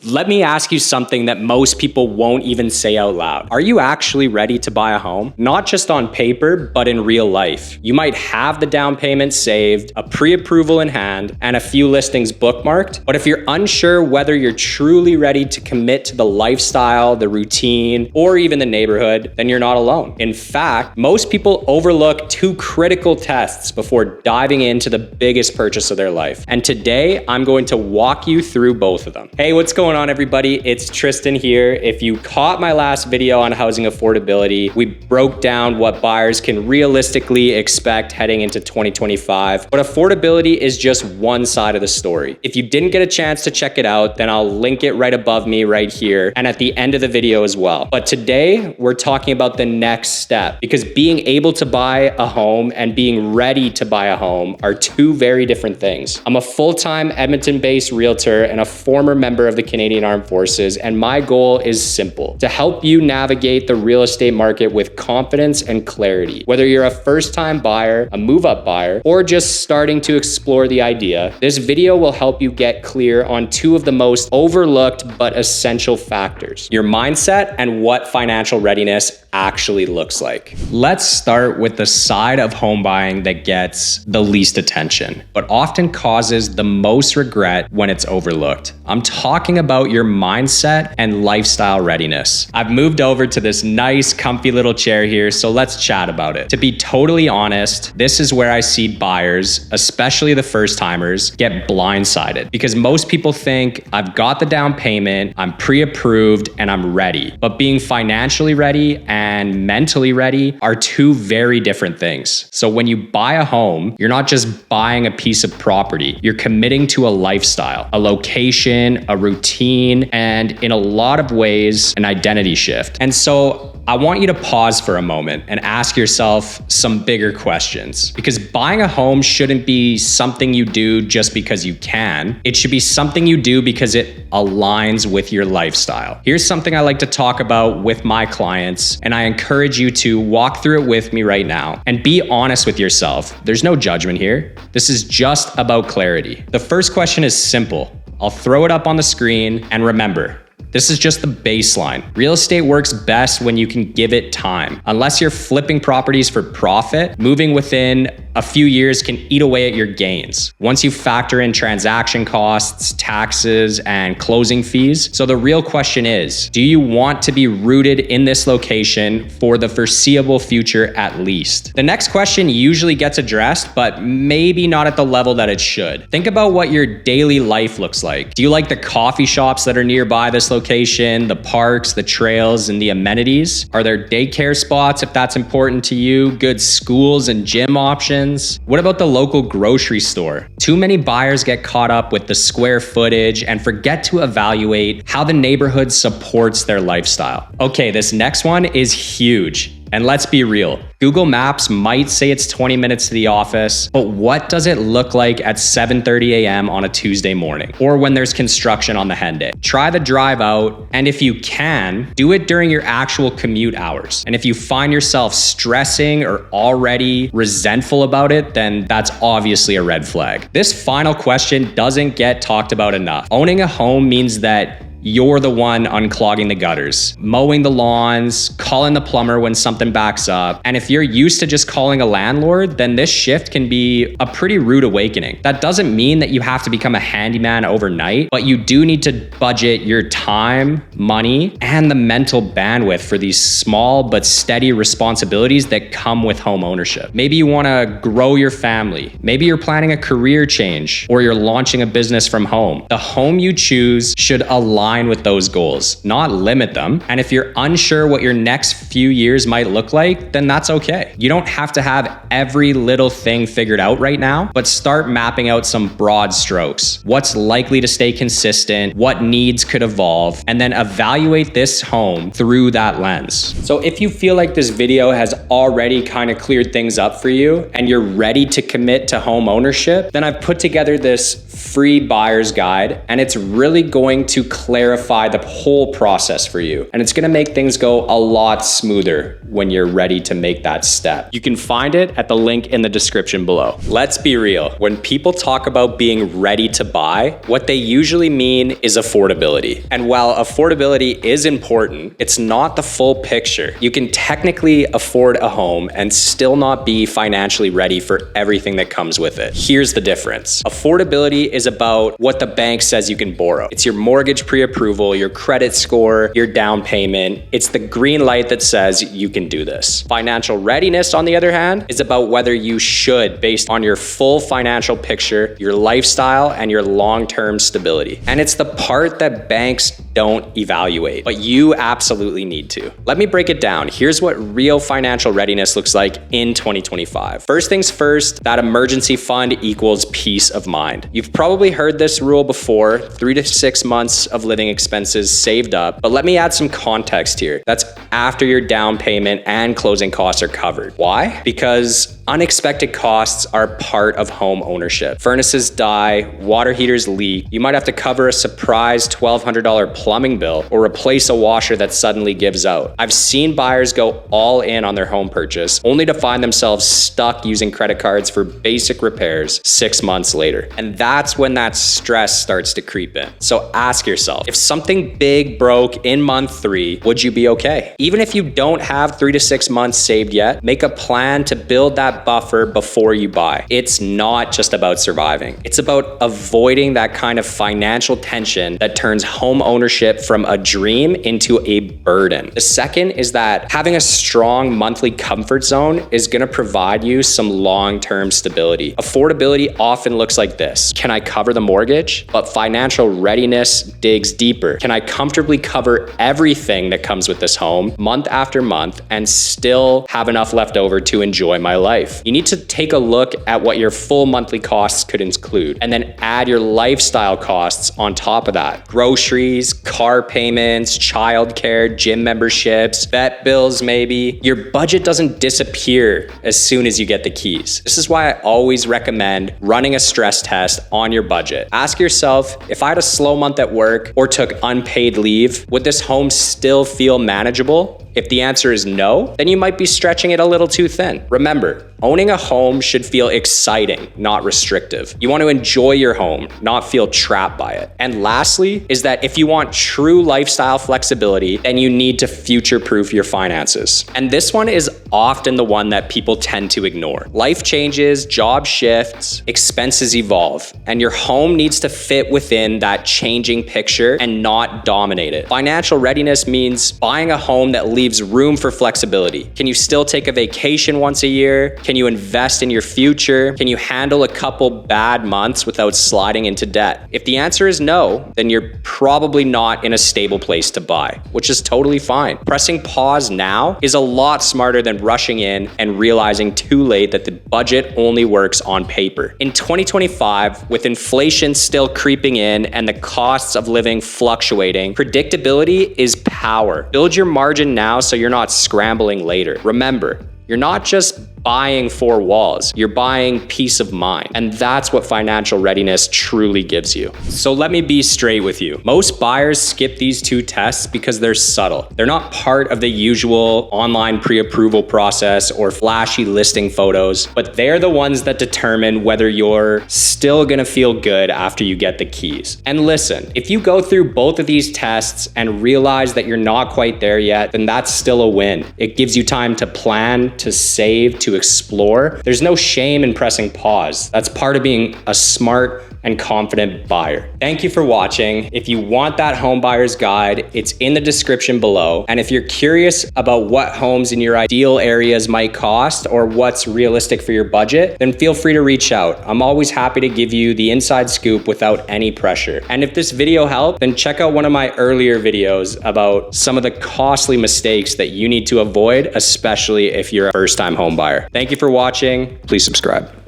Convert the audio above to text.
Let me ask you something that most people won't even say out loud. Are you actually ready to buy a home? Not just on paper, but in real life. You might have the down payment saved, a pre-approval in hand, and a few listings bookmarked. But if you're unsure whether you're truly ready to commit to the lifestyle, the routine, or even the neighborhood, then you're not alone. In fact, most people overlook two critical tests before diving into the biggest purchase of their life. And today, I'm going to walk you through both of them. Hey, what's going on, everybody? It's Tristan here. If you caught my last video on housing affordability, we broke down what buyers can realistically expect heading into 2025. But affordability is just one side of the story. If you didn't get a chance to check it out, then I'll link it right above me right here and at the end of the video as well. But today, we're talking about the next step, because being able to buy a home and being ready to buy a home are two very different things. I'm a full-time Edmonton-based realtor and a former member of the Canadian Armed Forces, and my goal is simple: to help you navigate the real estate market with confidence and clarity. Whether you're a first-time buyer, a move-up buyer, or just starting to explore the idea, this video will help you get clear on two of the most overlooked but essential factors: your mindset and what financial readiness actually looks like. Let's start with the side of home buying that gets the least attention, but often causes the most regret when it's overlooked. I'm talking about your mindset and lifestyle readiness. I've moved over to this nice, comfy little chair here, so let's chat about it. To be totally honest, this is where I see buyers, especially the first timers, get blindsided, because most people think, I've got the down payment, I'm pre-approved, and I'm ready. But being financially ready and mentally ready are two very different things. So when you buy a home, you're not just buying a piece of property, you're committing to a lifestyle, a location, a routine, and in a lot of ways, an identity shift. And so I want you to pause for a moment and ask yourself some bigger questions, because buying a home shouldn't be something you do just because you can. It should be something you do because it aligns with your lifestyle. Here's something I like to talk about with my clients, and I encourage you to walk through it with me right now and be honest with yourself. There's no judgment here. This is just about clarity. The first question is simple. I'll throw it up on the screen, and remember, this is just the baseline. Real estate works best when you can give it time. Unless you're flipping properties for profit, moving within a few years can eat away at your gains. Once you factor in transaction costs, taxes, and closing fees. So the real question is, do you want to be rooted in this location for the foreseeable future at least? The next question usually gets addressed, but maybe not at the level that it should. Think about what your daily life looks like. Do you like the coffee shops that are nearby this location, the parks, the trails, and the amenities? Are there daycare spots if that's important to you? Good schools and gym options? What about the local grocery store? Too many buyers get caught up with the square footage and forget to evaluate how the neighborhood supports their lifestyle. Okay, this next one is huge. And let's be real, Google Maps might say it's 20 minutes to the office, but what does it look like at 7:30 a.m. on a Tuesday morning? Or when there's construction on the hen day? Try the drive out, and if you can, do it during your actual commute hours. And if you find yourself stressing or already resentful about it, then that's obviously a red flag. This final question doesn't get talked about enough. Owning a home means that you're the one unclogging the gutters, mowing the lawns, calling the plumber when something backs up. And if you're used to just calling a landlord, then this shift can be a pretty rude awakening. That doesn't mean that you have to become a handyman overnight, but you do need to budget your time, money, and the mental bandwidth for these small but steady responsibilities that come with home ownership. Maybe you want to grow your family. Maybe you're planning a career change, or you're launching a business from home. The home you choose should align with those goals, not limit them. And if you're unsure what your next few years might look like, then that's okay. You don't have to have every little thing figured out right now, but start mapping out some broad strokes. What's likely to stay consistent, what needs could evolve, and then evaluate this home through that lens. So if you feel like this video has already kind of cleared things up for you and you're ready to commit to home ownership, then I've put together this free buyer's guide, and it's really going to clarify the whole process for you. And it's gonna make things go a lot smoother when you're ready to make that step. You can find it at the link in the description below. Let's be real. When people talk about being ready to buy, what they usually mean is affordability. And while affordability is important, it's not the full picture. You can technically afford a home and still not be financially ready for everything that comes with it. Here's the difference. Affordability is about what the bank says you can borrow. It's your mortgage pre-approval, your credit score, your down payment. It's the green light that says you can do this. Financial readiness, on the other hand, is about whether you should based on your full financial picture, your lifestyle, and your long-term stability. And it's the part that banks don't evaluate, but you absolutely need to. Let me break it down. Here's what real financial readiness looks like in 2025. First things first, that emergency fund equals peace of mind. You've probably heard this rule before, 3 to 6 months of living expenses saved up, but let me add some context here. That's after your down payment and closing costs are covered. Why? Because unexpected costs are part of home ownership. Furnaces die, water heaters leak, you might have to cover a surprise $1,200 plumbing bill or replace a washer that suddenly gives out. I've seen buyers go all in on their home purchase only to find themselves stuck using credit cards for basic repairs 6 months later. And that's when that stress starts to creep in. So ask yourself, if something big broke in month 3, would you be okay? Even if you don't have 3 to 6 months saved yet, make a plan to build that buffer before you buy. It's not just about surviving. It's about avoiding that kind of financial tension that turns home ownership from a dream into a burden. The second is that having a strong monthly comfort zone is going to provide you some long-term stability. Affordability often looks like this. Can I cover the mortgage? But financial readiness digs deeper. Can I comfortably cover everything that comes with this home month after month and still have enough left over to enjoy my life? You need to take a look at what your full monthly costs could include and then add your lifestyle costs on top of that. Groceries, car payments, childcare, gym memberships, vet bills maybe. Your budget doesn't disappear as soon as you get the keys. This is why I always recommend running a stress test on your budget. Ask yourself, if I had a slow month at work or took unpaid leave, would this home still feel manageable? If the answer is no, then you might be stretching it a little too thin. Remember, owning a home should feel exciting, not restrictive. You want to enjoy your home, not feel trapped by it. And lastly, is that if you want true lifestyle flexibility, then you need to future-proof your finances. And this one is often the one that people tend to ignore. Life changes, job shifts, expenses evolve, and your home needs to fit within that changing picture and not dominate it. Financial readiness means buying a home that leaves room for flexibility. Can you still take a vacation once a year? Can you invest in your future? Can you handle a couple bad months without sliding into debt? If the answer is no, then you're probably not in a stable place to buy, which is totally fine. Pressing pause now is a lot smarter than rushing in and realizing too late that the budget only works on paper. In 2025, with inflation still creeping in and the costs of living fluctuating, predictability is power. Build your margin now so you're not scrambling later. Remember, you're not just buying 4 walls, you're buying peace of mind. And that's what financial readiness truly gives you. So let me be straight with you. Most buyers skip these 2 tests because they're subtle. They're not part of the usual online pre-approval process or flashy listing photos, but they're the ones that determine whether you're still gonna feel good after you get the keys. And listen, if you go through both of these tests and realize that you're not quite there yet, then that's still a win. It gives you time to plan, to save, to explore. There's no shame in pressing pause. That's part of being a smart and confident buyer. Thank you for watching. If you want that home buyer's guide, it's in the description below. And if you're curious about what homes in your ideal areas might cost or what's realistic for your budget, then feel free to reach out. I'm always happy to give you the inside scoop without any pressure. And if this video helped, then check out one of my earlier videos about some of the costly mistakes that you need to avoid, especially if you're a first-time home buyer. Thank you for watching. Please subscribe.